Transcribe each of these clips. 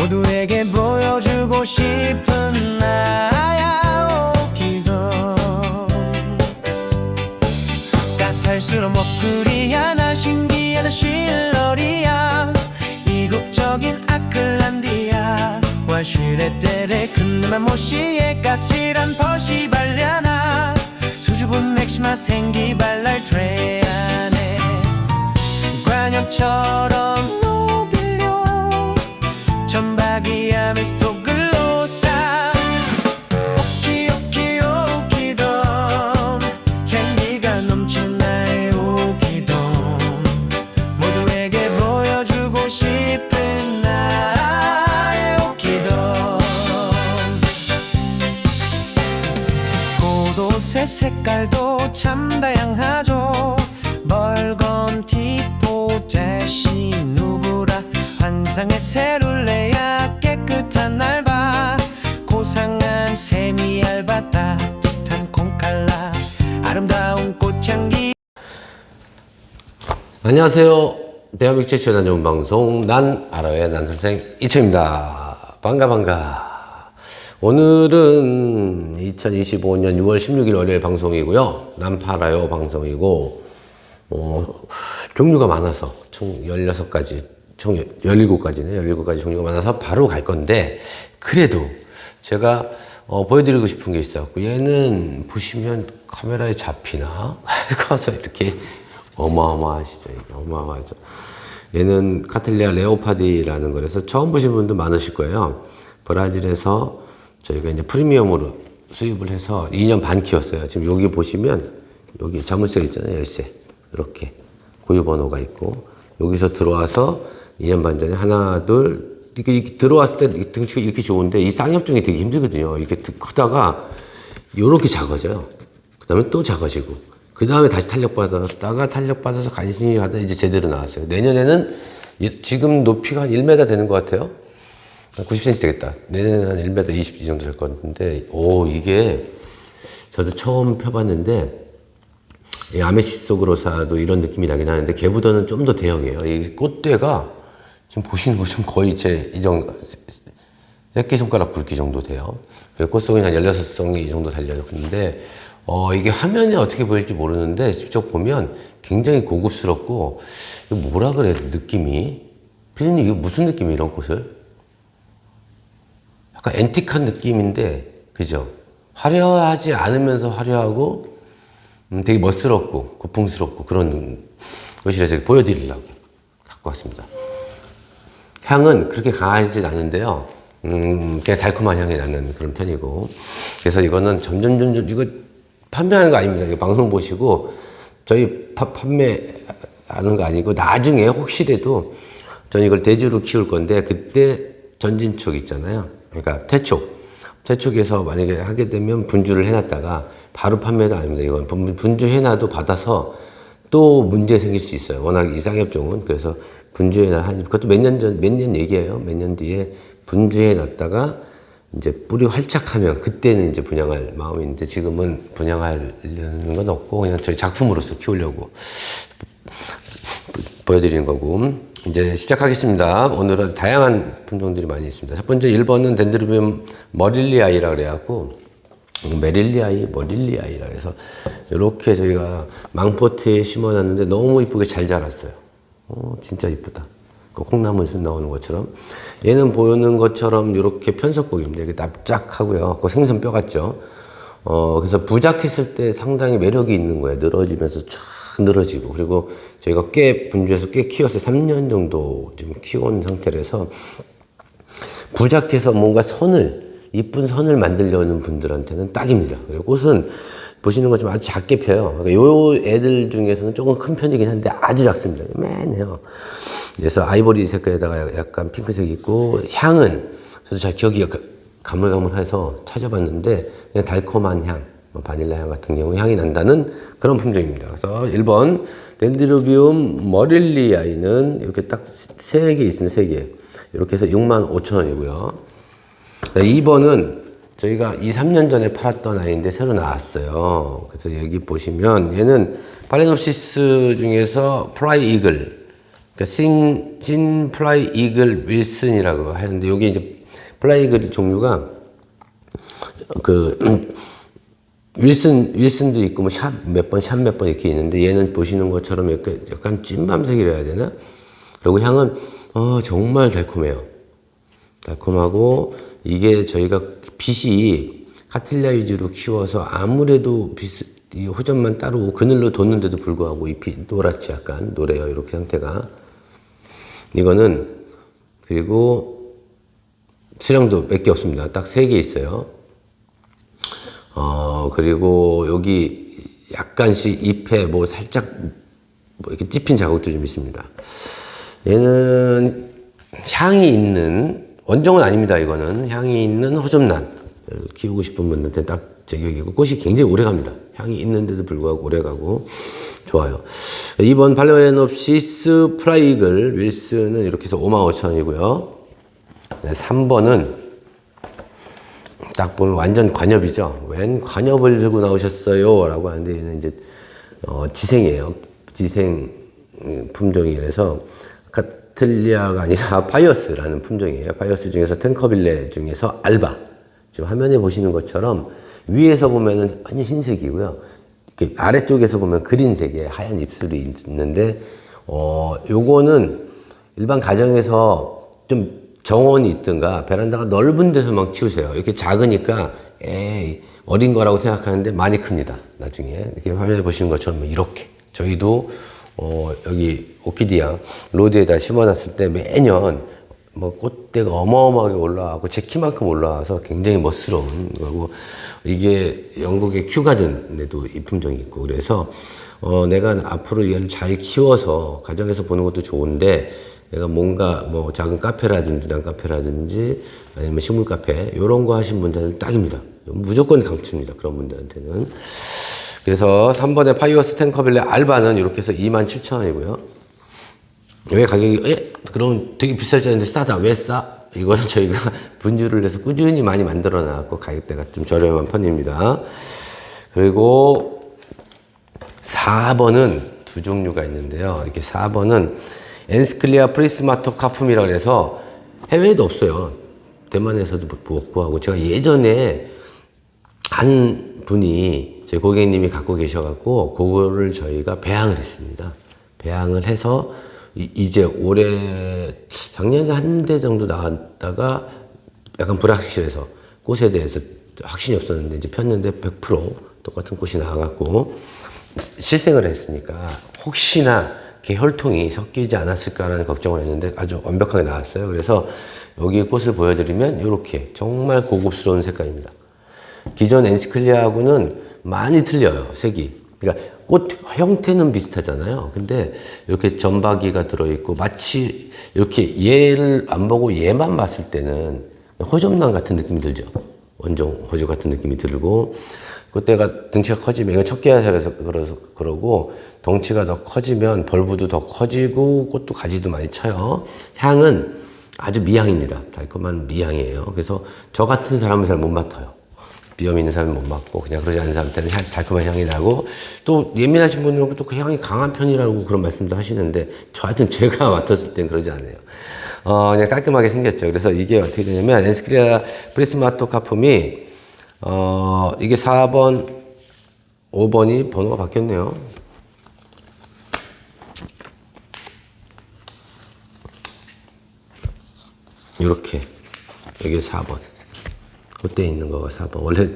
모두에게 보여주고 싶은 나야 오키도 까탈스러운 먹구리야 나 신기하다 실러리야 이국적인 아클란디아 와슈레떼레 큰맘 모시에 까칠한 퍼시발리아나 수줍은 맥시마 생기발랄 트레아네 관엽처럼 노빌려 천박이야 메스토글로사 오키 오키돔 향기가 넘치는 나의 오키돔 모두에게 보여주고 싶은 나의 오키돔 꽃옷의 색깔도 참 다양하죠 멀건 티포데시 누브라 환상의 세룰레야 깨끗한 날바 고상한 세미알바 따뜻한 콩칼라 아름다운 꽃향기. 안녕하세요. 대한민국 최초의 난전 방송 난 알아요의 난선생 이철입니다. 반가. 오늘은 2025년 6월 16일 월요일 방송이고요. 난 팔아요 방송이고 종류가 많아서 총 16가지 총 17가지네 17가지 종류가 많아서 바로 갈 건데 그래도 제가 보여드리고 싶은 게 있어갖고 얘는 보시면 카메라에 잡히나? 가서 이렇게 어마어마하시죠. 이게 어마어마하죠. 얘는 카텔리아 레오파디라는 거라서 처음 보신 분도 많으실 거예요. 브라질에서 저희가 이제 프리미엄으로 수입을 해서 2년 반 키웠어요. 지금 여기 보시면 여기 자물쇠 있잖아요. 열쇠. 이렇게 고유번호가 있고 여기서 들어와서 2년 반 전에 하나 둘 이렇게 들어왔을 때 등치가 이렇게 좋은데 이 쌍엽종이 되게 힘들거든요. 이렇게 크다가 이렇게 작아져요. 그 다음에 또 작아지고 그 다음에 다시 탄력받았다가 탄력받아서 간신히 하다 이제 제대로 나왔어요. 내년에는 지금 높이가 한 1m 되는 것 같아요. 90cm 되겠다. 내년에는 한 1m 20 이 정도 될 것 같은데 이게 저도 처음 펴봤는데 이 아메시소그로사도 이런 느낌이 나긴 하는데 걔보다는 좀 더 대형이에요. 이 꽃대가 지금 보시는 것처럼 거의 제 이 정도 새끼손가락 굵기 정도 돼요. 그리고 꽃송이 한 16송이 이 정도 달려있는데 이게 화면에 어떻게 보일지 모르는데 직접 보면 굉장히 고급스럽고 뭐라 그래 느낌이 피디님 이게 무슨 느낌이에요 이런 꽃을? 약간 앤틱한 느낌인데 그죠? 화려하지 않으면서 화려하고 되게 멋스럽고 고풍스럽고 그런 것이라 제가 보여드리려고 갖고 왔습니다. 향은 그렇게 강하진 않은데요. 그냥 달콤한 향이 나는 그런 편이고 그래서 이거는 점점 이거 판매하는 거 아닙니다. 이거 방송 보시고 저희 판매하는 거 아니고 나중에 혹시라도 저는 이걸 대주로 키울 건데 그때 전진촉 있잖아요. 그러니까 태촉에서 만약에 하게 되면 분주를 해놨다가 바로 판매도 아닙니다. 이건 분주해놔도 받아서 또 문제 생길 수 있어요. 워낙 이 쌍엽종은. 그래서 분주해놔, 그것도 몇 년 얘기예요. 몇 년 뒤에 분주해놨다가 이제 뿌리 활착하면 그때는 이제 분양할 마음이 있는데 지금은 분양하려는 건 없고 그냥 저희 작품으로서 키우려고 보여드리는 거고. 이제 시작하겠습니다. 오늘은 다양한 품종들이 많이 있습니다. 첫 번째 1번은 덴드로비움 머릴리아이라 그래갖고 머릴리아이라 해서 이렇게 저희가 망포트에 심어놨는데 너무 이쁘게 잘 자랐어요. 진짜 이쁘다. 그 콩나물순 나오는 것처럼. 얘는 보이는 것처럼 이렇게 편석복입니다. 이렇게 납작하고요. 그 생선뼈 같죠. 그래서 부작했을 때 상당히 매력이 있는 거예요. 늘어지면서 쫙 늘어지고. 그리고 저희가 꽤 분주해서 꽤 키웠어요. 3년 정도 지금 키운 상태라서 부작해서 뭔가 이쁜 선을 만들려는 분들한테는 딱입니다. 그리고 꽃은 보시는 것처럼 아주 작게 펴요. 그러니까 요 애들 중에서는 조금 큰 편이긴 한데 아주 작습니다. 맨해요. 그래서 아이보리 색깔에다가 약간 핑크색이 있고 향은 저도 잘 기억이 가물가물해서 찾아봤는데 그냥 달콤한 향, 바닐라 향 같은 경우 향이 난다는 그런 품종입니다. 그래서 1번 덴드로비움 머릴리아이는 이렇게 딱 3개 있습니다. 3개. 이렇게 해서 65,000원이고요. 2번은 저희가 2-3년 전에 팔았던 아이인데 새로 나왔어요. 그래서 여기 보시면 얘는 팔레놉시스 중에서 프라이 이글 그러니까 신 플라이 이글 윌슨이라고 하는데, 여기 이제 플라이 이글 종류가 그 윌슨도 있고 뭐 샵 몇 번 이렇게 있는데, 얘는 보시는 것처럼 약간 찐밤색이라 해야 되나? 그리고 향은 정말 달콤해요. 달콤하고, 이게 저희가 빛이 카틸리아 위주로 키워서 아무래도 이 호접만 따로 그늘로 뒀는데도 불구하고 잎이 노랗지, 약간 노래요, 이렇게 상태가. 이거는 그리고 수량도 몇 개 없습니다. 딱 3개 있어요. 그리고 여기 약간씩 잎에 뭐 살짝 뭐 이렇게 찝힌 자국도 좀 있습니다. 얘는 향이 있는, 원종은 아닙니다. 이거는 향이 있는 호접란 키우고 싶은 분들한테 딱 제격이고, 꽃이 굉장히 오래 갑니다. 향이 있는데도 불구하고 오래 가고 좋아요. 이번 팔레노피스 프라이글 윌슨은 이렇게 해서 55,000원이고요. 3번은 딱 보면 완전 관엽이죠. 웬 관엽을 들고 나오셨어요? 라고 하는데, 얘는 이제 지생이에요. 지생 품종이라서 카틀리아가 아니라 파이어스라는 품종이에요. 파이어스 중에서 탱커빌레 중에서 알바. 지금 화면에 보시는 것처럼 위에서 보면은 완전 흰색이고요. 이렇게 아래쪽에서 보면 그린색의 하얀 입술이 있는데, 요거는 일반 가정에서 좀 정원이 있든가 베란다가 넓은 데서만 키우세요. 이렇게 작으니까 어린 거라고 생각하는데 많이 큽니다. 나중에 이렇게 화면에 보시는 것처럼 이렇게 저희도 여기 오키디아 로드에다 심어놨을 때 매년 뭐 꽃대가 어마어마하게 올라가고 제 키만큼 올라와서 굉장히 멋스러운 거고, 이게 영국의 큐가든에도 이 품종이 있고, 그래서 내가 앞으로 얘를 잘 키워서 가정에서 보는 것도 좋은데, 내가 뭔가 뭐 작은 카페라든지 난카페라든지 아니면 식물 카페 이런 거 하신 분들은 딱입니다. 무조건 강추입니다. 그런 분들한테는. 그래서 3번의 파이어스 탱커빌레 알바는 이렇게 해서 27,000원이고요. 왜 가격이 그럼 되게 비싸지 않은데 싸다, 왜 싸? 이거는 저희가 분주를 해서 꾸준히 많이 만들어 놨고 가격대가 좀 저렴한 편입니다. 그리고 4번은 두 종류가 있는데요. 이렇게 4번은 엔스클리아 프리스마토 카품이라고 해서 해외에도 없어요. 대만에서도 못 구하고, 제가 예전에 한 분이 제 고객님이 갖고 계셔갖고 그거를 저희가 배양을 했습니다. 배양을 해서 이제 올해 작년에 한 대 정도 나왔다가 약간 불확실해서 꽃에 대해서 확신이 없었는데 이제 폈는데 100% 똑같은 꽃이 나와갖고 실생을 했으니까 혹시나 혈통이 섞이지 않았을까라는 걱정을 했는데 아주 완벽하게 나왔어요. 그래서 여기 꽃을 보여드리면 이렇게 정말 고급스러운 색깔입니다. 기존 엔시클리아하고는 많이 틀려요, 색이. 그러니까 꽃 형태는 비슷하잖아요. 근데 이렇게 점박이가 들어있고, 마치 이렇게 얘를 안 보고 얘만 봤을 때는 호접란 같은 느낌이 들죠. 원종 호접 같은 느낌이 들고, 그때가 등치가 커지면, 이건 척기화살에서 그러고, 덩치가 더 커지면 벌브도 더 커지고, 꽃도 가지도 많이 쳐요. 향은 아주 미향입니다. 달콤한 미향이에요. 그래서 저 같은 사람은 잘 못 맡아요. 비염 있는 사람은 못 맡고, 그냥 그러지 않는 사람한테는 달콤한 향이 나고, 또 예민하신 분들은 또 그 향이 강한 편이라고 그런 말씀도 하시는데, 저한테는 제가 맡았을 땐 그러지 않아요. 그냥 깔끔하게 생겼죠. 그래서 이게 어떻게 되냐면, 엔스크리아 프리스마토 카품이, 이게 4번, 5번이 번호가 바뀌었네요. 이렇게. 여기 4번. 그때 있는 거가 4번. 원래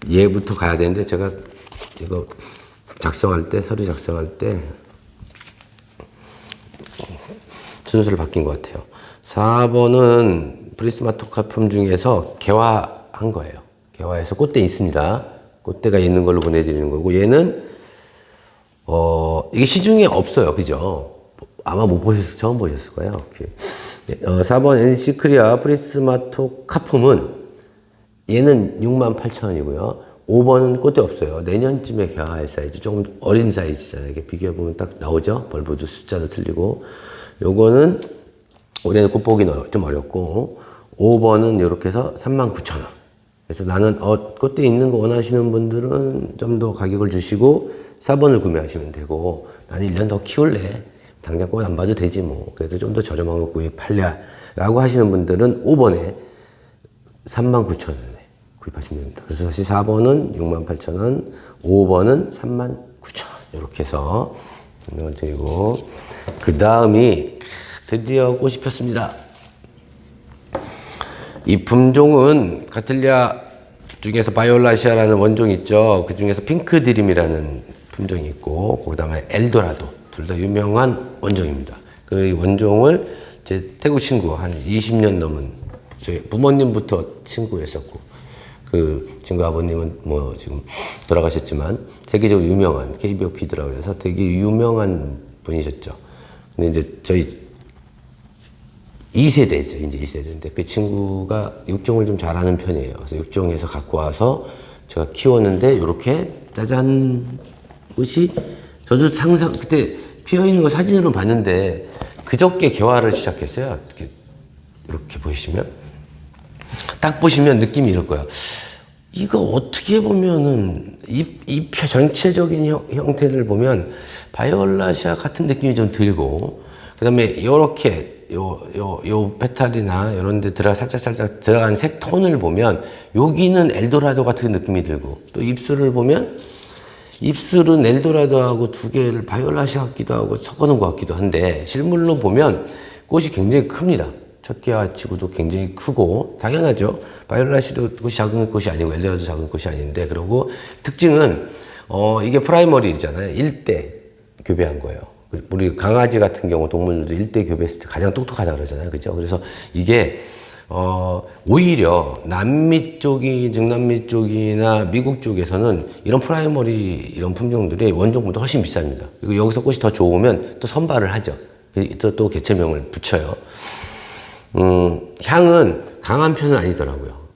얘부터 가야 되는데, 제가 이거 작성할 때, 서류 작성할 때, 순서를 바뀐 것 같아요. 4번은 프리스마토 카품 중에서 개화한 거예요. 개화해서 꽃대 있습니다. 꽃대가 있는 걸로 보내드리는 거고, 얘는, 이게 시중에 없어요. 그죠? 아마 못 보셨을, 처음 보셨을 거예요. 4번 엔시크리아 프리스마토 카품은 얘는 68,000원이고요. 5번은 꽃대 없어요. 내년쯤에 개화할 사이즈, 조금 어린 사이즈잖아요. 이렇게 비교해보면 딱 나오죠? 벌브도 숫자도 틀리고. 요거는 올해는 꽃 보기 좀 어렵고, 5번은 이렇게 해서 39,000원. 그래서 나는 꽃대 있는 거 원하시는 분들은 좀 더 가격을 주시고 4번을 구매하시면 되고, 나는 1년 더 키울래, 당장 꽃 안 봐도 되지 뭐. 그래서 좀 더 저렴한 거 구입할래라고 하시는 분들은 5번에 39,000원에 구입하시면 됩니다. 그래서 다시 4번은 68,000원, 5번은 39,000원 이렇게 해서 설명을 드리고, 그 다음이 드디어 꽃이 폈습니다. 이 품종은 카틀리아 중에서 바이올라시아라는 원종이 있죠. 그 중에서 핑크 드림이라는 품종이 있고, 그 다음에 엘도라도, 둘 다 유명한 원종입니다. 그 원종을 제 태국 친구 한 20년 넘은 저희 부모님부터 친구였었고, 그 친구 아버님은 뭐 지금 돌아가셨지만 세계적으로 유명한 KBO 퀴드라고 해서 되게 유명한 분이셨죠. 근데 이제 저희 2세대죠. 이제 2세대인데 그 친구가 육종을 좀 잘하는 편이에요. 그래서 육종에서 갖고 와서 제가 키웠는데 이렇게 짜잔 꽃이, 저도 상상 그때 피어 있는 거 사진으로 봤는데 그저께 개화를 시작했어요. 이렇게 보이시면 딱 보시면 느낌이 이럴 거예요. 이거 어떻게 보면은 잎 전체적인 형태를 보면 바이올라시아 같은 느낌이 좀 들고, 그 다음에 이렇게 요 페탈이나 이런 데 살짝 들어간 색 톤을 보면 여기는 엘도라도 같은 느낌이 들고, 또 입술을 보면 입술은 엘도라도하고 두 개를 바이올라시아 같기도 하고 섞어 놓은 것 같기도 한데, 실물로 보면 꽃이 굉장히 큽니다. 첫 개화 치고도 굉장히 크고, 당연하죠. 바이올라시아도 꽃이 작은 꽃이 아니고 엘도라도 작은 꽃이 아닌데, 그리고 특징은 이게 프라이머리잖아요. 1대 교배한 거예요. 우리 강아지 같은 경우 동물들도 1대 교배했을 때 가장 똑똑하다 그러잖아요. 그죠? 그래서 이게 오히려 남미 쪽이, 중남미 쪽이나 미국 쪽에서는 이런 프라이머리 이런 품종들이 원종보다 훨씬 비쌉니다. 그리고 여기서 꽃이 더 좋으면 또 선발을 하죠. 또 개체명을 붙여요. 향은 강한 편은 아니더라고요.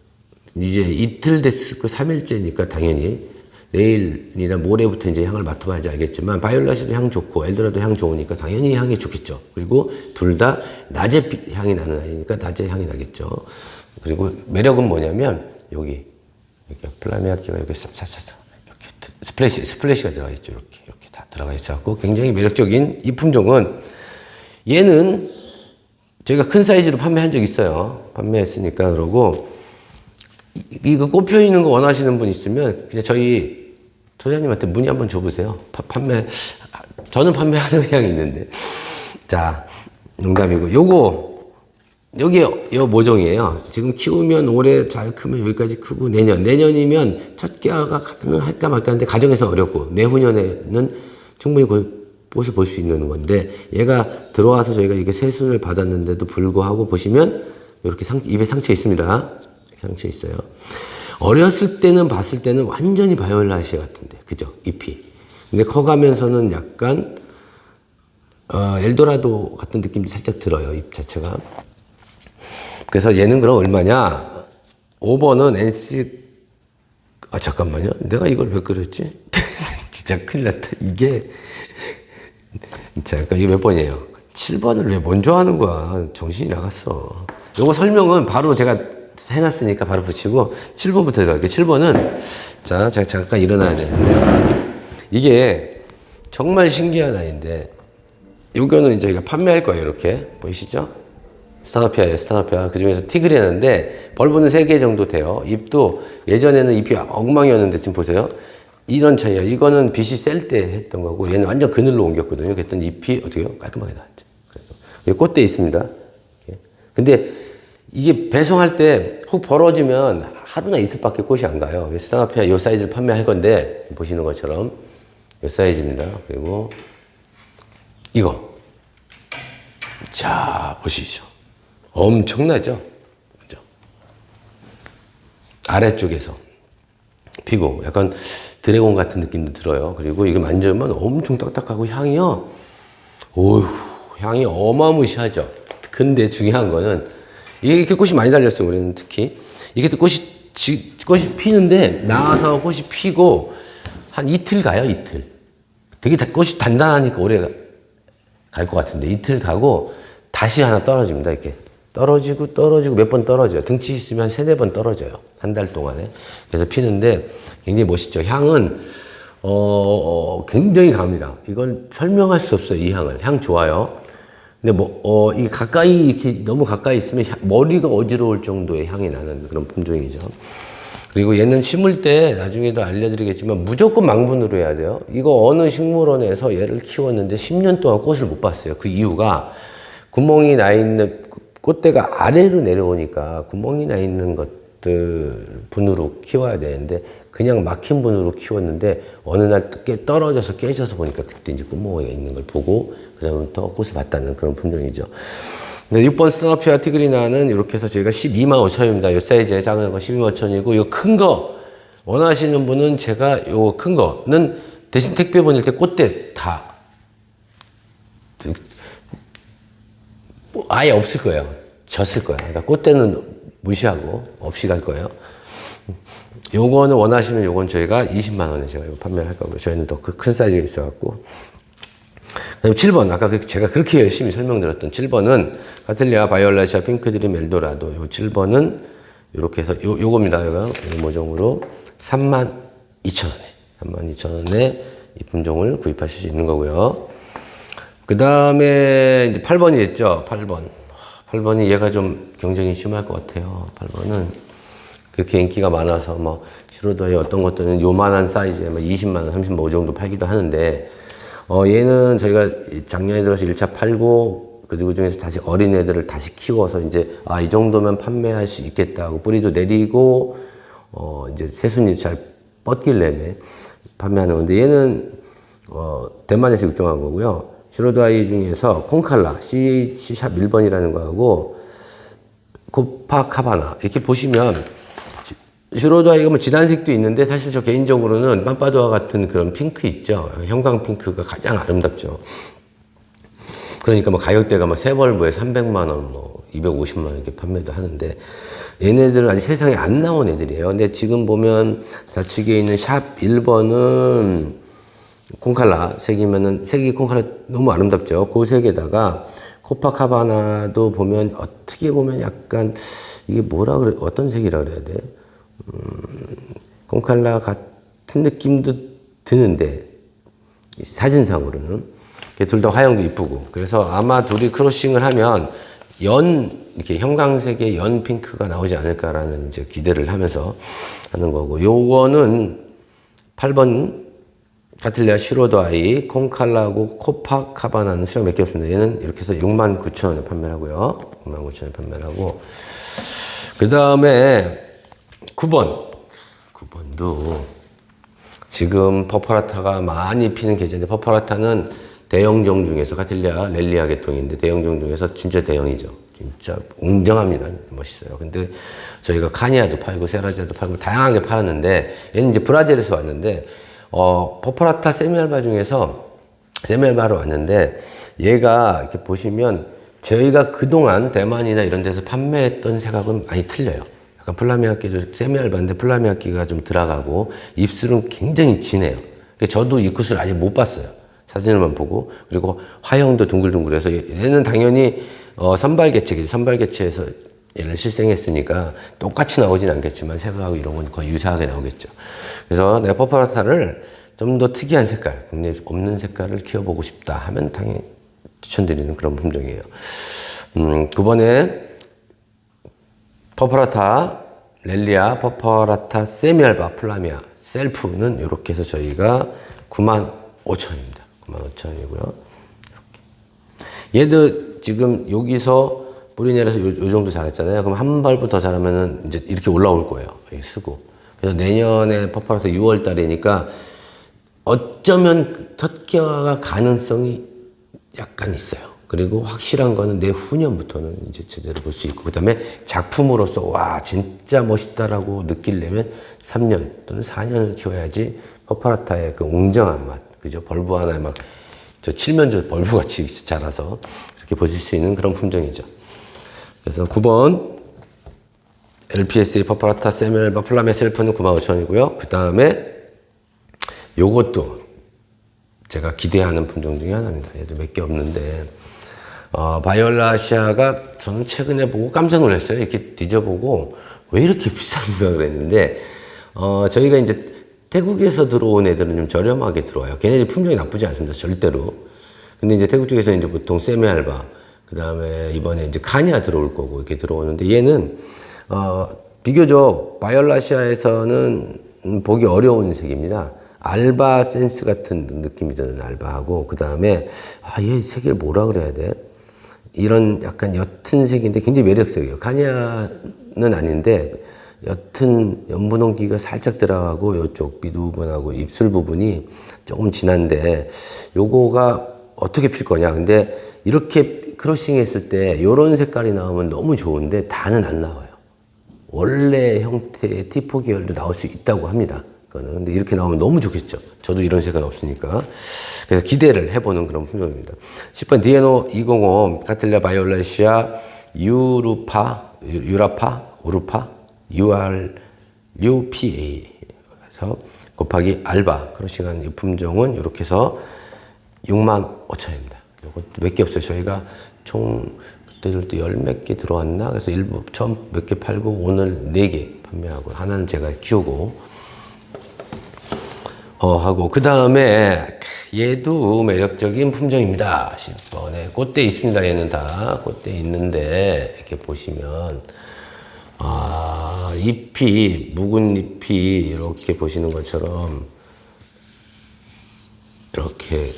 이제 이틀 됐고 3일째니까 당연히 내일이나 모레부터 이제 향을 맡아봐야지 알겠지만, 바이올라시아도 향 좋고 엘도라도 향 좋으니까 당연히 향이 좋겠죠. 그리고 둘 다 낮에 향이 나는 아이니까 낮에 향이 나겠죠. 그리고 매력은 뭐냐면 여기 플라메아키가 이렇게 싹싹싹 이렇게 스플래시가 들어가 있죠. 이렇게 다 들어가 있어갖고 굉장히 매력적인 이 품종은, 얘는 저희가 큰 사이즈로 판매한 적 있어요. 판매했으니까. 그러고 이거 꽃 펴 있는 거 원하시는 분 있으면 그냥 저희 소장님한테 문의 한번 줘보세요. 저는 판매하는 의향이 있는데. 자, 농담이고. 여기 요 모종이에요. 지금 키우면 올해 잘 크면 여기까지 크고, 내년이면 첫 개화가 가능할까 말까 하는데 가정에서 어렵고, 내후년에는 충분히 꽃을 볼 수 있는 건데, 얘가 들어와서 저희가 이게 세순을 받았는데도 불구하고 보시면 이렇게 입에 상처 있습니다. 상처 있어요. 어렸을 때는 봤을 때는 완전히 바이올라시아 같은데, 그죠? 잎이. 근데 커가면서는 약간 엘도라도 같은 느낌도 살짝 들어요. 잎 자체가. 그래서 얘는 그럼 얼마냐? 5번은 NC, 잠깐만요. 내가 이걸 왜 그랬지? 진짜 큰일 났다. 이게, 잠깐, 이게 몇 번이에요? 7번을 왜 먼저 하는 거야? 정신이 나갔어. 요거 설명은 바로 제가 해놨으니까 바로 붙이고 7번부터 들어갈게요. 7번은, 자, 제가 잠깐 일어나야 되는데, 이게 정말 신기한 아이인데, 요거는 저희가 판매할 거예요. 이렇게. 보이시죠? 스타나피아예요, 스타나피아. 그 중에서 티그리아인데, 벌브는 3개 정도 돼요. 잎도 예전에는 잎이 엉망이었는데, 지금 보세요. 이런 차이야. 이거는 빛이 셀 때 했던 거고, 얘는 완전 그늘로 옮겼거든요. 그랬더니 잎이 어떻게요? 깔끔하게 나왔죠. 그래서 꽃대 있습니다. 근데 이게 배송할 때 훅 벌어지면 하루나 이틀밖에 꽃이 안 가요. 스타나피아 이 사이즈를 판매할 건데, 보시는 것처럼 이 사이즈입니다. 그리고 이거. 자, 보시죠. 엄청나죠? 그죠? 아래쪽에서 피고 약간 드래곤 같은 느낌도 들어요. 그리고 이거 만지면 엄청 딱딱하고 향이요. 오휴, 향이 어마무시하죠. 근데 중요한 거는 이게 이렇게 꽃이 많이 달렸어요. 우리는 특히. 이게 또 꽃이 피는데 나와서 꽃이 피고 한 이틀 가요, 이틀. 되게 꽃이 단단하니까 오래 갈 것 같은데 이틀 가고 다시 하나 떨어집니다. 이렇게. 떨어지고 몇 번 떨어져요. 등치 있으면 한 3-4번 떨어져요. 한 달 동안에. 그래서 피는데 굉장히 멋있죠. 향은 굉장히 강합니다. 이건 설명할 수 없어요, 이 향을. 향 좋아요. 근데 이 가까이, 이렇게 너무 가까이 있으면 머리가 어지러울 정도의 향이 나는 그런 품종이죠. 그리고 얘는 심을 때 나중에도 알려드리겠지만 무조건 망분으로 해야 돼요. 이거 어느 식물원에서 얘를 키웠는데 10년 동안 꽃을 못 봤어요. 그 이유가 구멍이 나 있는 꽃대가 아래로 내려오니까 구멍이 나 있는 것들 분으로 키워야 되는데 그냥 막힌 분으로 키웠는데 어느 날 떨어져서 깨져서 보니까 그때 이제 구멍이 있는 걸 보고 그다음부터 꽃을 봤다는 그런 품종이죠. 네, 6번 스나피아 티그리나는 이렇게 해서 저희가 12만 5천입니다. 이 사이즈의 작은 거 12만 5천이고, 이 큰 거 원하시는 분은 제가 요 큰 거는 대신 택배 보낼 때 꽃대 다 아예 없을 거예요. 졌을 거예요. 그러니까 꽃대는 무시하고 없이 갈 거예요. 요거는 원하시면 요건 저희가 20만 원에 제가 판매를 할 거고요. 저희는 더 큰 사이즈가 있어갖고. 그다음에 7번, 아까 제가 그렇게 열심히 설명드렸던 7번은 카틀리아 바이올라시아 핑크드림 엘도라도. 요 7번은 이렇게 해서 요겁니다. 요 모종으로 32,000원에 32,000원에 이 품종을 구입하실 수 있는 거고요. 그 다음에 이제 8번이 있죠. 8번이 얘가 좀 경쟁이 심할 것 같아요. 8번은 그렇게 인기가 많아서 뭐 슈로더의 어떤 것들은 요만한 사이즈에 20만 원, 30만 원 정도 팔기도 하는데, 얘는 저희가 작년에 들어서 1차 팔고 그 중에서 다시 어린 애들을 다시 키워서 이제 이 정도면 판매할 수 있겠다 하고 뿌리도 내리고 이제 새순이 잘 뻗길래매 판매하는 건데, 얘는 대만에서 육종한 거고요. 슈로드아이 중에서 콩칼라 CH 샵 1번이라는 거하고 코파카바나 이렇게 보시면 슈로드아이가 뭐 진한색도 있는데 사실 저 개인적으로는 맘바도와 같은 그런 핑크 있죠. 형광 핑크가 가장 아름답죠. 그러니까 뭐 가격대가 뭐 세 벌브에 300만 원, 뭐 250만 원 이렇게 판매도 하는데, 얘네들은 아직 세상에 안 나온 애들이에요. 근데 지금 보면 좌측에 있는 샵 1번은 콩칼라 색이면은, 색이 콩칼라 너무 아름답죠. 그 색에다가 코파카바나도 보면 어떻게 보면 약간 이게 뭐라 그래, 어떤 색이라 그래야 돼? 콩칼라 같은 느낌도 드는데 사진상으로는 둘 다 화형도 이쁘고, 그래서 아마 둘이 크로싱을 하면 이렇게 형광색의 연 핑크가 나오지 않을까라는 이제 기대를 하면서 하는 거고, 요거는 8번 카틀리아 슈로드아이 콩칼라하고 코파카바나는 수량 몇 개 없습니다. 얘는 이렇게 해서 69,000원에 판매를 하고요. 69,000원에 판매를 하고, 그 다음에 9번도 지금 퍼퍼라타가 많이 피는 계절인데, 퍼퍼라타는 대형종 중에서 카틀리아 렐리아 계통인데 대형종 중에서 진짜 대형이죠. 진짜 웅장합니다. 멋있어요. 근데 저희가 카니아도 팔고 세라지아도 팔고 다양하게 팔았는데, 얘는 이제 브라질에서 왔는데, 퍼퍼라타 세미알바 중에서 세미알바로 왔는데, 얘가 이렇게 보시면 저희가 그동안 대만이나 이런 데서 판매했던 색하고는 많이 틀려요. 약간 플라미아끼도 세미알바인데 플라미아끼가 좀 들어가고 입술은 굉장히 진해요. 저도 이 컷을 아직 못 봤어요. 사진을만 보고. 그리고 화형도 둥글둥글해서 얘는 당연히 선발개체겠지. 선발개체에서 얘를 실생했으니까 똑같이 나오진 않겠지만 색하고 이런 건 거의 유사하게 나오겠죠. 그래서 내가 퍼퍼라타를 좀 더 특이한 색깔, 국내에 없는 색깔을 키워보고 싶다 하면 당연히 추천드리는 그런 품종이에요. 9번에 퍼퍼라타 렐리아, 퍼퍼라타 세미알바, 플라미아, 셀프는 이렇게 해서 저희가 95,000원입니다. 95,000원이고요. 얘도 지금 여기서 뿌리 내려서 요 정도 자랐잖아요. 그럼 한 발부 더 자라면은 이제 이렇게 올라올 거예요. 쓰고. 그래서 내년에 퍼퍼라타 6월 달이니까 어쩌면 첫 개화가 가능성이 약간 있어요. 그리고 확실한 거는 내후년부터는 이제 제대로 볼 수 있고, 그 다음에 작품으로서 와 진짜 멋있다라고 느끼려면 3년 또는 4년을 키워야지 퍼퍼라타의 그 웅장한 맛, 그죠? 벌브 하나에 막 저 칠면조 벌브 같이 자라서 이렇게 보실 수 있는 그런 품종이죠. 그래서 9번 LPSA 퍼퍼라타 세미알바 플라메 셀프는 95,000원이고요. 그 다음에 요것도 제가 기대하는 품종 중에 하나입니다. 얘도 몇 개 없는데, 바이올라시아가 저는 최근에 보고 깜짝 놀랐어요. 이렇게 뒤져보고 왜 이렇게 비싼가 그랬는데, 저희가 이제 태국에서 들어온 애들은 좀 저렴하게 들어와요. 걔네들 품종이 나쁘지 않습니다. 절대로. 근데 이제 태국 쪽에서 이제 보통 세미알바, 그 다음에 이번에 이제 카니아 들어올 거고 이렇게 들어오는데 얘는, 비교적 바이올라시아에서는 보기 어려운 색입니다. 알바 센스 같은 느낌이 드는 알바하고, 그 다음에, 얘 색을 뭐라 그래야 돼? 이런 약간 옅은 색인데 굉장히 매력적이에요. 카니아는 아닌데, 옅은 연분홍기가 살짝 들어가고, 요쪽 비두 부분하고 입술 부분이 조금 진한데, 요거가 어떻게 필 거냐. 근데 이렇게 크로싱 했을 때, 요런 색깔이 나오면 너무 좋은데, 다는 안 나와요. 원래 형태의 T4 계열도 나올 수 있다고 합니다. 근데 이렇게 나오면 너무 좋겠죠. 저도 이런 색은 없으니까. 그래서 기대를 해보는 그런 품종입니다. 10번 디에노 205 카틀리아 바이올라시아 유라파 URUPA 그래서 곱하기 알바 크로싱한 이 품종은 이렇게 해서 65,000원입니다. 요것도 몇 개 없어요. 저희가 총 그때들도 열 몇 개 들어왔나? 그래서 일부 처음 몇 개 팔고 오늘 4개 판매하고 하나는 제가 키우고 하고 그 다음에 얘도 매력적인 품종입니다. 10번에 꽃대 있습니다. 얘는 다 꽃대 있는데 이렇게 보시면 잎이 묵은 잎이 이렇게 보시는 것처럼 이렇게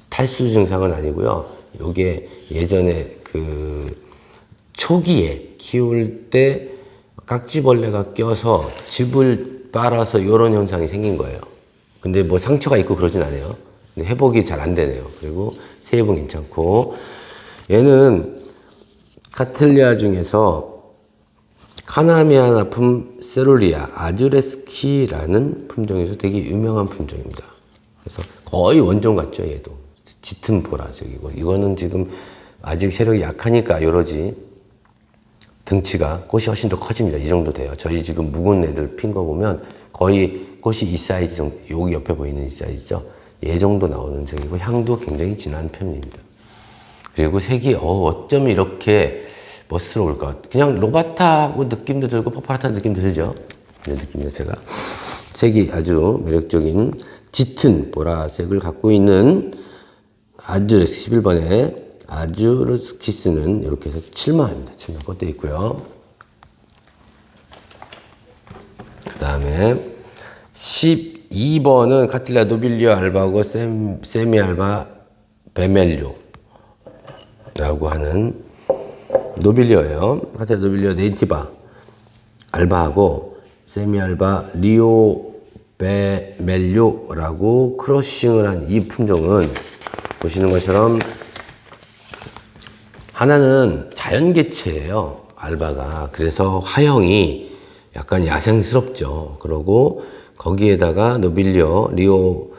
탈수 증상은 아니고요. 요게 예전에 그 초기에 키울 때 깍지벌레가 껴서 즙을 빨아서 이런 현상이 생긴 거예요. 근데 뭐 상처가 있고 그러진 않아요. 근데 회복이 잘 안 되네요. 그리고 세입은 괜찮고 얘는 카틀리아 중에서 카나미아나품 세룰리아 아주레스키라는 품종에서 되게 유명한 품종입니다. 그래서 거의 원종 같죠. 얘도 짙은 보라색이고 이거는 지금 아직 세력이 약하니까 요러지 등치가 꽃이 훨씬 더 커집니다. 이 정도 돼요. 저희 지금 묵은 애들 핀 거 보면 거의 꽃이 이 사이즈 정도, 여기 옆에 보이는 이 사이즈죠. 얘 정도 나오는 색이고 향도 굉장히 진한 편입니다. 그리고 색이 어쩜 이렇게 멋스러울까. 그냥 로바타하고 느낌도 들고 퍼파라타 느낌도 들죠. 이런 느낌 자체가. 색이 아주 매력적인 짙은 보라색을 갖고 있는 아주레스 11번에 아주르스키스는 이렇게 해서 7만원입니다. 7만 꽃대 있고요. 그 다음에 12번은 카틸리아 노빌리오 알바고 세미알바 베멜료라고 하는 노빌리오예요. 카틸리아 노빌리오 네이티바 알바하고 세미알바 리오 베멜료라고 크로싱을 한 이 품종은 보시는 것처럼 하나는 자연개체예요. 알바가. 그래서 화형이 약간 야생스럽죠. 그러고 거기에다가 노빌리오, 리오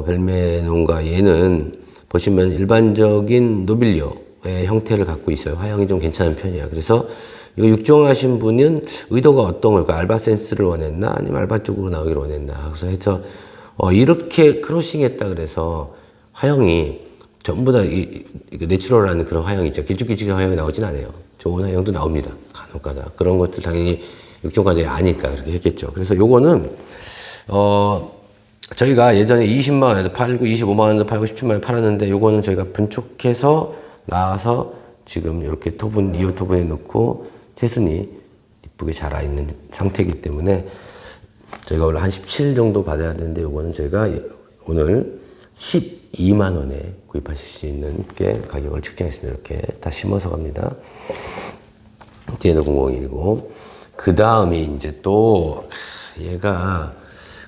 벨메논과 얘는 보시면 일반적인 노빌리오의 형태를 갖고 있어요. 화형이 좀 괜찮은 편이야. 그래서 이거 육종하신 분은 의도가 어떤 걸까? 알바 센스를 원했나? 아니면 알바 쪽으로 나오기를 원했나? 그래서 해서 이렇게 크로싱했다 그래서 화형이 전부 다 내추럴한 그런 화형이죠. 길쭉길쭉한 화형이 나오진 않아요. 좋은 화형도 나옵니다. 간혹가다. 그런 것들 당연히 육종가들이 아니까 그렇게 했겠죠. 그래서 요거는, 저희가 예전에 20만원에도 팔고 25만원에도 팔고 17만원에 팔았는데 요거는 저희가 분촉해서 나와서 지금 이렇게 토분, 2호 토분에 넣고 채순이 이쁘게 자라있는 상태이기 때문에 저희가 원래 한 17 정도 받아야 되는데 요거는 저희가 오늘 12만원에 구입하실 수 있는 게 가격을 측정했습니다. 이렇게 다 심어서 갑니다. 뒤에는 00이고. 그 다음이 이제 또, 얘가,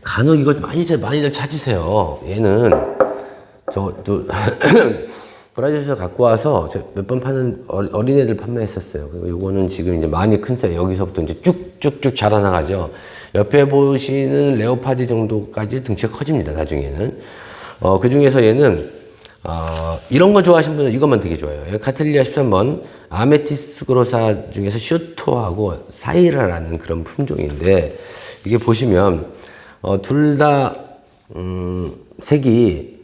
간혹 이거 많이들 찾으세요. 얘는, 브라질에서 갖고 와서 몇 번 파는 어린애들 판매했었어요. 그리고 요거는 지금 이제 많이 큰 사이즈, 여기서부터 이제 쭉쭉쭉 자라나가죠. 옆에 보시는 레오파디 정도까지 등치가 커집니다. 나중에는. 그 중에서 얘는, 이런 거 좋아하시는 분은 이것만 되게 좋아해요. 카텔리아 13번, 아메티스 그로사 중에서 슈토하고 사이라라는 그런 품종인데, 이게 보시면, 둘 다, 색이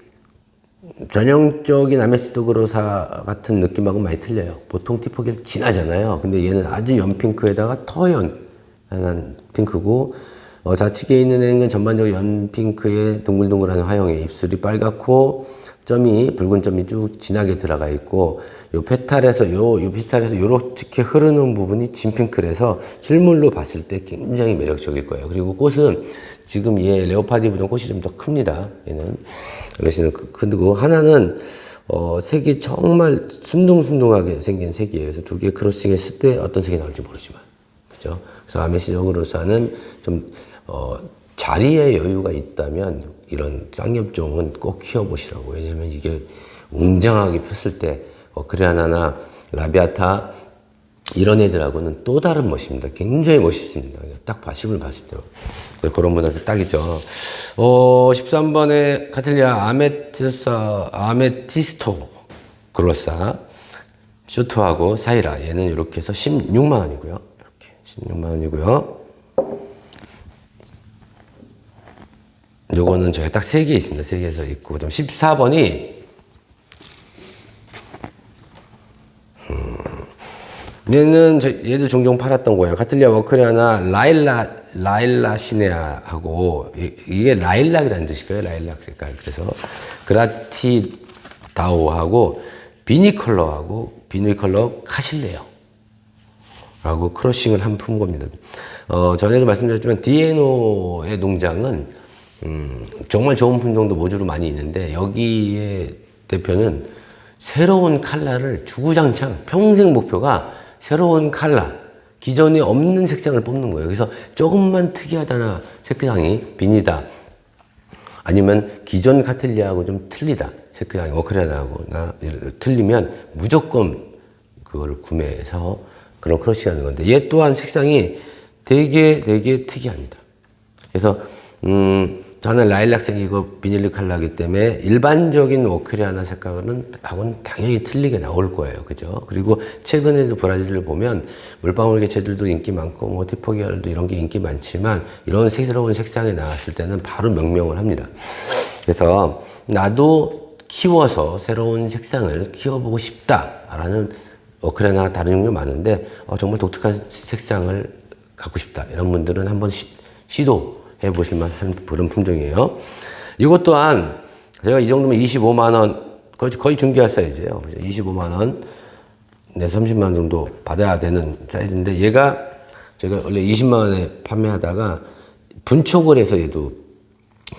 전형적인 아메티스 그로사 같은 느낌하고 많이 틀려요. 보통 티포기는 진하잖아요. 근데 얘는 아주 연핑크에다가 터연한 핑크고, 좌측에 있는 애는 전반적으로 연핑크의 둥글둥글한 화형에 입술이 빨갛고 점이 붉은 점이 쭉 진하게 들어가 있고 요 페탈에서 요렇게 흐르는 부분이 진핑크라서 실물로 봤을 때 굉장히 매력적일 거예요. 그리고 꽃은 지금 얘 레오파디보다 꽃이 좀 더 큽니다. 얘는 그래서 크고 하나는 색이 정말 순둥순둥하게 생긴 색이에요. 그래서 두 개 크로싱했을 때 어떤 색이 나올지 모르지만 그죠? 그래서 아메시적으로서는 좀 자리에 여유가 있다면 이런 쌍엽종은 꼭 키워보시라고. 왜냐면 이게 웅장하게 폈을 때 어크리아나나 라비아타 이런 애들하고는 또 다른 멋입니다. 굉장히 멋있습니다. 딱 바식을 봤을 때 그런 분한테 딱이죠. 13번에 카틀리아 아메티스토 글로사 슈트하고 사이라 얘는 이렇게 해서 16만 원이고요. 이렇게 16만 원이고요. 요거는 저희 딱 3개 있습니다. 3개에서 있고 그다음 14번이 얘도 종종 팔았던 거예요. 카틀리아 워크리아나 라일라시네아하고 이게 라일락이라는 뜻일까요? 라일락 색깔. 그래서 그라티다오하고 비니컬러 카실레어 라고 크로싱을 한 품목입니다. 전에도 말씀드렸지만 디에노의 농장은 정말 좋은 품종도 모주로 많이 있는데 여기에 대표는 새로운 컬러를 주구장창 평생 목표가 새로운 컬러 기존에 없는 색상을 뽑는 거예요. 그래서 조금만 특이하다나 색상이 비니다 아니면 기존 카틀리아하고 좀 틀리다 색상이 워크리아나하고 틀리면 무조건 그걸 구매해서 그런 크러쉬 하는 건데 얘 또한 색상이 되게 특이합니다. 그래서 저는 라일락색이고 비닐리 컬러이기 때문에 일반적인 워크리아나 색깔은 하고는 당연히 틀리게 나올 거예요. 그죠? 그리고 최근에도 브라질을 보면 물방울 개체들도 인기 많고 뭐 티포기알도 이런 게 인기 많지만 이런 새로운 색상이 나왔을 때는 바로 명명을 합니다. 그래서 나도 키워서 새로운 색상을 키워보고 싶다라는 워크리아나 다른 종류 많은데 정말 독특한 색상을 갖고 싶다 이런 분들은 한번 시도 해보실 만한 그런 품종이에요. 이것 또한 제가 이 정도면 25만원 거의 중개할 사이즈예요. 25만원 네, 30만원 정도 받아야 되는 사이즈인데 얘가 제가 원래 20만원에 판매하다가 분촉을 해서 얘도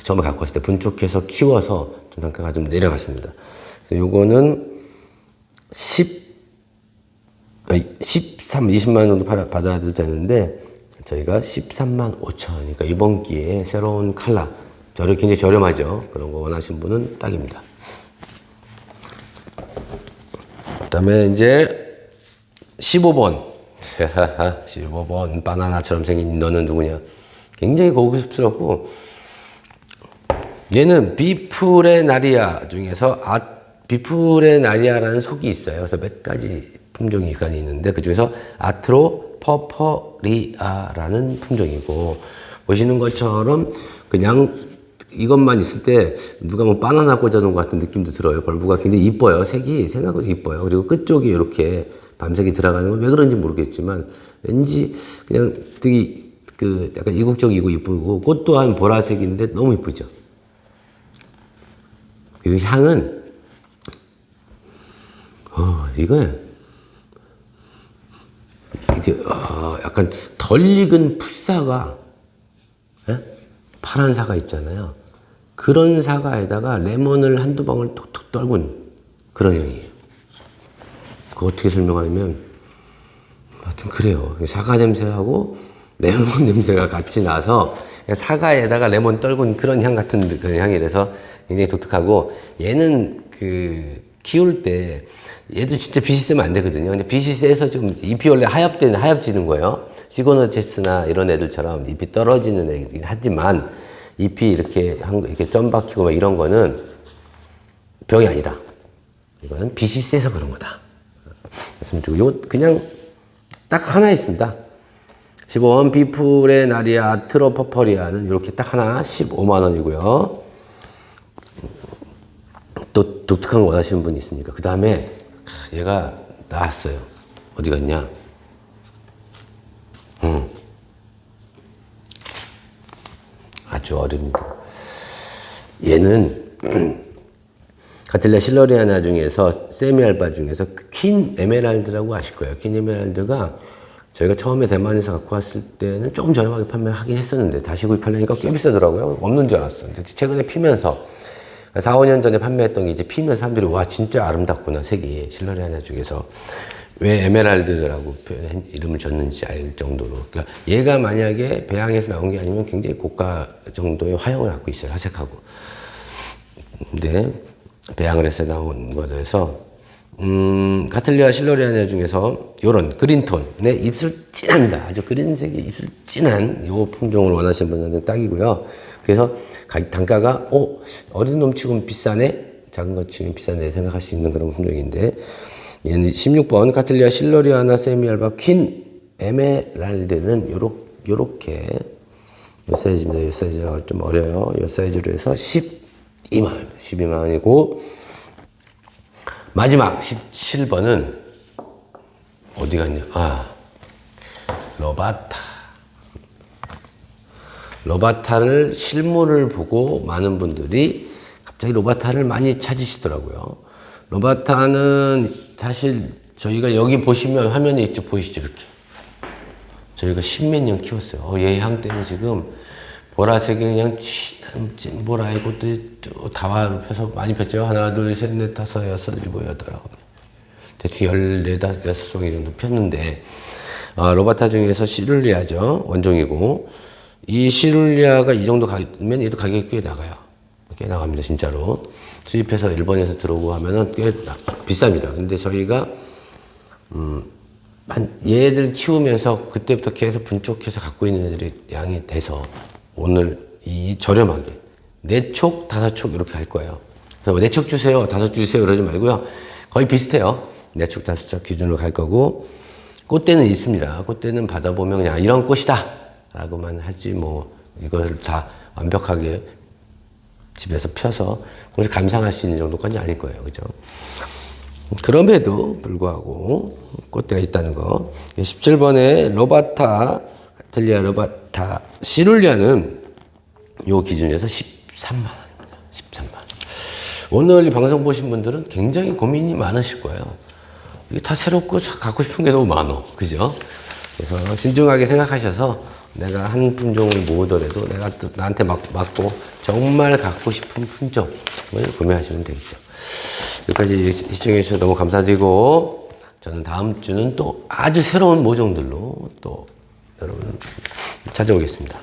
처음에 갖고 왔을 때 분촉해서 키워서 좀 단가가 좀 내려갔습니다. 요거는 20만원 정도 받아도 되는데 저희가 13만 5천 원. 그러니까 이번 기회에 새로운 컬러. 굉장히 저렴하죠. 그런 거 원하시는 분은 딱입니다. 그 다음에 이제 15번. 15번. 바나나처럼 생긴 너는 누구냐. 굉장히 고급스럽고, 얘는 비프레나리아 중에서 비프레나리아라는 속이 있어요. 그래서 몇 가지 품종이 있는데, 그 중에서 아트로 퍼퍼리아라는 품종이고 보시는 것처럼 그냥 이것만 있을 때 누가 뭐 바나나 꽂아놓은 것 같은 느낌도 들어요. 벌브가 굉장히 이뻐요. 색이 생각보다 이뻐요. 그리고 끝쪽이 이렇게 밤색이 들어가는 건 왜 그런지 모르겠지만 왠지 그냥 되게 약간 이국적이고 이쁘고 꽃 또한 보라색인데 너무 이쁘죠. 그리고 향은 이거예요. 이렇게 약간 덜 익은 풋사과 파란 사과 있잖아요. 그런 사과에다가 레몬을 한두 방울 톡톡 떨군 그런 향이에요. 그거 어떻게 설명하냐면 하여튼 그래요. 사과 냄새하고 레몬 냄새가 같이 나서 사과에다가 레몬 떨군 그런 향 같은 그런 향이라서 굉장히 독특하고 얘는 키울 때 얘도 진짜 빛이 세면 안 되거든요. 근데 빛이 세서 지금 잎이 원래 하얗지는 거예요. 시고노체스나 이런 애들처럼 잎이 떨어지는 애긴 하지만 잎이 이렇게 점 박히고 막 이런 거는 병이 아니다. 이거는 빛이 세서 그런 거다. 말씀드리고 요 그냥 딱 하나 있습니다. 15원 비프레나리아 트로퍼퍼리아는 이렇게 딱 하나 15만 원이고요. 또 독특한 거 원하시는 분이 있으니까 그 다음에 얘가 나왔어요. 어디 갔냐? 아주 어립니다. 얘는 카틀리아 실러리아나 중에서 세미알바 중에서 퀸 에메랄드라고 아실 거예요. 퀸 에메랄드가 저희가 처음에 대만에서 갖고 왔을 때는 조금 저렴하게 판매하긴 했었는데 다시 구입하려니까 꽤 비싸더라고요. 없는 줄 알았어요. 근데 최근에 피면서 4, 5년 전에 판매했던 게 이제 피면 사람들이 와 진짜 아름답구나 색이 실러리아나 중에서 왜 에메랄드라고 이름을 줬는지 알 정도로. 그러니까 얘가 만약에 배양에서 나온 게 아니면 굉장히 고가 정도의 화형을 갖고 있어요. 화색하고. 근데 배양을 해서 나온 거라서 카틀리아 실러리아나 중에서 요런 그린톤의 입술 진합니다. 아주 그린색의 입술 진한 요 품종을 원하시는 분들은 딱이고요. 그래서 단가가 어린 놈 치고는 비싸네, 작은 것 치고는 비싸네 생각할 수 있는 그런 품종인데, 얘는 16번 카틀리아 실러리아나 세미알바 퀸 에메랄드는 요렇게 요 사이즈입니다. 요 사이즈가 좀 어려요. 요 사이즈로 해서 12만 원입니다. 12만 원이고, 마지막 17번은 어디 갔냐? 로바타를 실물을 보고 많은 분들이 갑자기 로바타를 많이 찾으시더라고요. 로바타는 사실 저희가 여기 보시면 화면에 있죠, 보이시죠, 이렇게. 저희가 십몇 년 키웠어요. 얘 향 때문에 지금 보라색이 그냥 찐 보라의 꽃들이 다화를 펴서 많이 폈죠. 하나, 둘, 셋, 넷, 다섯, 여섯, 일곱, 여덟, 아홉. 대충 14, 16송이 정도 폈는데, 로바타 중에서 시룰리아죠. 원종이고, 이 시룰리아가 이 정도 가면 얘도 가격이 꽤 나가요. 꽤 나갑니다, 진짜로. 수입해서 일본에서 들어오고 하면은 꽤 비쌉니다. 근데 저희가, 얘들 키우면서 그때부터 계속 분족해서 갖고 있는 애들이 양이 돼서 오늘 이 저렴하게 4촉, 5촉 이렇게 할 거예요. 그래서 4촉 주세요, 5촉 주세요 이러지 말고요. 거의 비슷해요. 4촉, 5촉 기준으로 갈 거고, 꽃대는 있습니다. 꽃대는 받아보면 그냥 이런 꽃이다 라고만 하지 뭐 이걸 다 완벽하게 집에서 펴서 거기서 감상할 수 있는 정도까지 아닐 거예요. 그죠? 그럼에도 불구하고 꽃대가 있다는 거. 17번에 로바타, 카틀리아 로바타 시룰리아는 요 기준에서 13만 원입니다. 13만 원. 오늘 이 방송 보신 분들은 굉장히 고민이 많으실 거예요. 이게 다 새롭고 갖고 싶은 게 너무 많어. 그죠? 그래서 신중하게 생각하셔서 내가 한 품종을 모으더라도 내가 또 나한테 맞고 정말 갖고 싶은 품종을 구매하시면 되겠죠. 여기까지 시청해 주셔서 너무 감사드리고, 저는 다음 주는 또 아주 새로운 모종들로 또 여러분 찾아오겠습니다.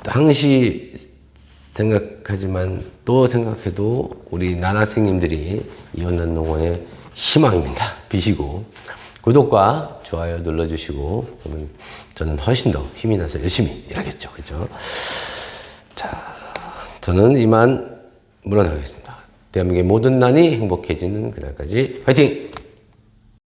항시 생각하지만 또 생각해도 우리 나나생님들이 이온난 농원의 희망입니다. 비시고 구독과 좋아요 눌러주시고, 그러면 저는 훨씬 더 힘이 나서 열심히 일하겠죠. 그죠? 자, 저는 이만 물러나겠습니다. 대한민국의 모든 난이 행복해지는 그날까지 화이팅!